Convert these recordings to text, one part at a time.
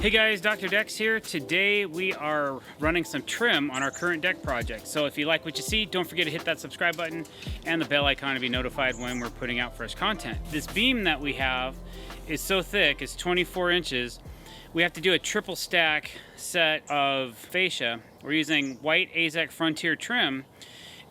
Hey guys, Dr. Decks here. Today we are running some trim on our current deck project. So if you like what you see, don't forget to hit that subscribe button and the bell icon to be notified when we're putting out fresh content. This beam that we have is so thick, it's 24 inches. We have to do a triple stack set of fascia. We're using white AZEK Frontier trim,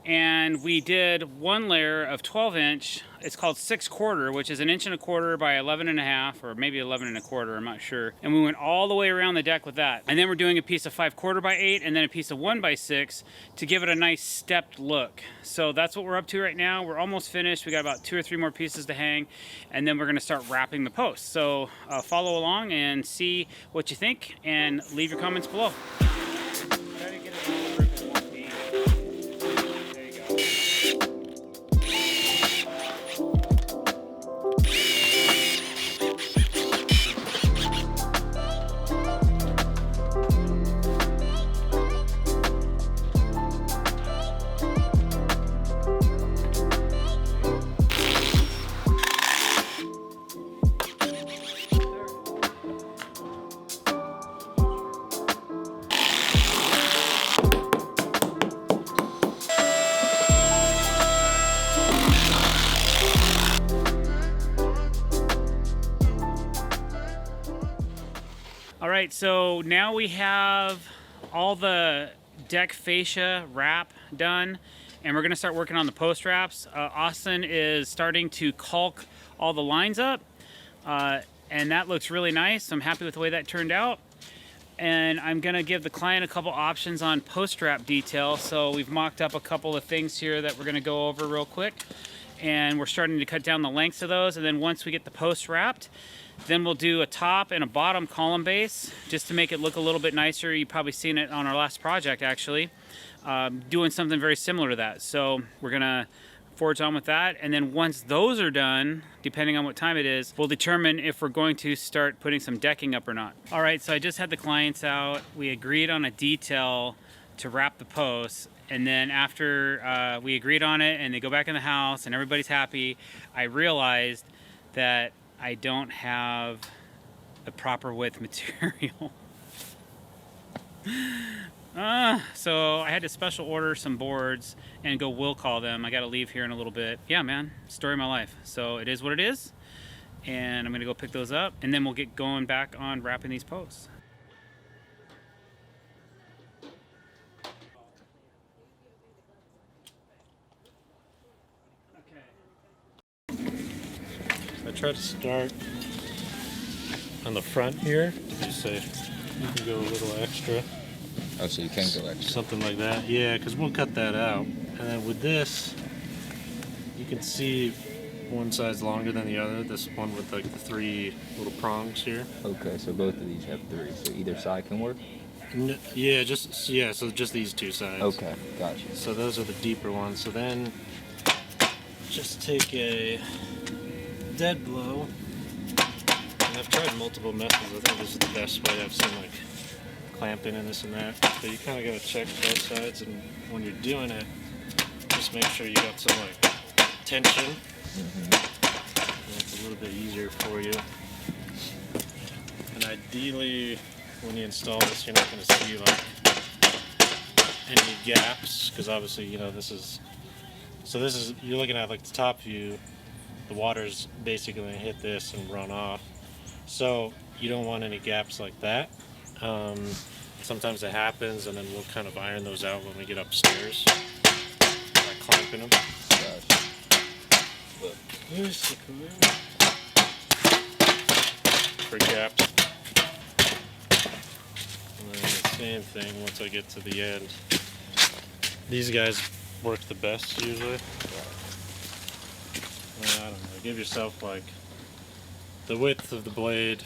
and we did one layer of 12-inch. It's called 6/4, which is 1.25 inches by 11.5, or maybe 11.25, I'm not sure. And we went all the way around the deck with that. And then we're doing a piece of 5/4 by 8 and then a piece of 1 by 6 to give it a nice stepped look. So that's what we're up to right now. We're almost finished. We got about 2 or 3 more pieces to hang, and then we're gonna start wrapping the posts. So follow along and see what you think, and leave your comments below. All right, so now we have all the deck fascia wrap done, and we're gonna start working on the post wraps. Austin is starting to caulk all the lines up, and that looks really nice. I'm happy with the way that turned out. And I'm gonna give the client a couple options on post wrap detail. So we've mocked up a couple of things here that we're gonna go over real quick. And we're starting to cut down the lengths of those. And then once we get the post wrapped, then we'll do a top and a bottom column base just to make it look a little bit nicer. You've probably seen it on our last project, actually, doing something very similar to that. So we're gonna forge on with that. And then once those are done, depending on what time it is, we'll determine if we're going to start putting some decking up or not. All right, so I just had the clients out. We agreed on a detail to wrap the posts. And then after we agreed on it and they go back in the house and everybody's happy, I realized that I don't have the proper width material. So I had to special order some boards and go will call them. I gotta leave here in a little bit. Yeah, man, story of my life. So it is what it is. And I'm gonna go pick those up, and then we'll get going back on wrapping these posts. I try to start on the front here. You say you can go a little extra. Oh, so you can go extra. Something like that. Yeah, because we'll cut that out. And then with this, you can see one side's longer than the other. This one with like the 3 little prongs here. Okay, so both of these have 3, so either side can work? So just these 2 sides. Okay, gotcha. So those are the deeper ones. So then just take a dead blow. And I've tried multiple methods. I think this is the best way. I've seen like clamping and this and that. But you kind of got to check both sides, and when you're doing it, just make sure you got some like tension. It's a little bit easier for you. And ideally, when you install this, you're not going to see like any gaps, because obviously, you know, this is you're looking at like the top view. The water's basically going to hit this and run off. So you don't want any gaps like that. Sometimes it happens, and then we'll kind of iron those out when we get upstairs by clamping them. Basically, for gaps. And then the same thing once I get to the end. These guys work the best usually. I don't know, give yourself like the width of the blade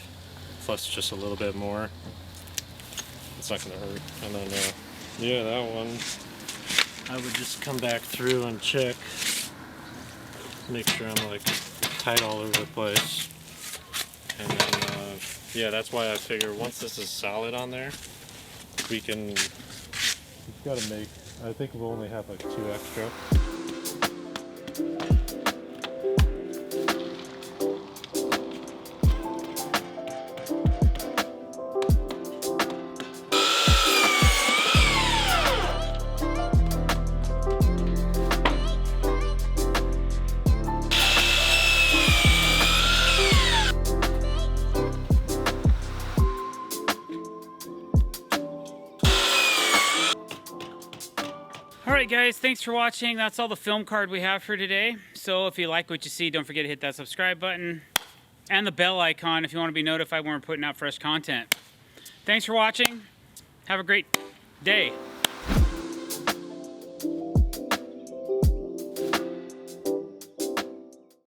plus just a little bit more. It's not going to hurt. And then, yeah, that one, I would just come back through and check. Make sure I'm like tight all over the place. And then, yeah, that's why I figure once this is solid on there, we've got to make, I think we'll only have like 2 extra. All right, guys, thanks for watching. That's all the film card we have for today. So if you like what you see, don't forget to hit that subscribe button and the bell icon if you want to be notified when we're putting out fresh content. Thanks for watching. Have a great day.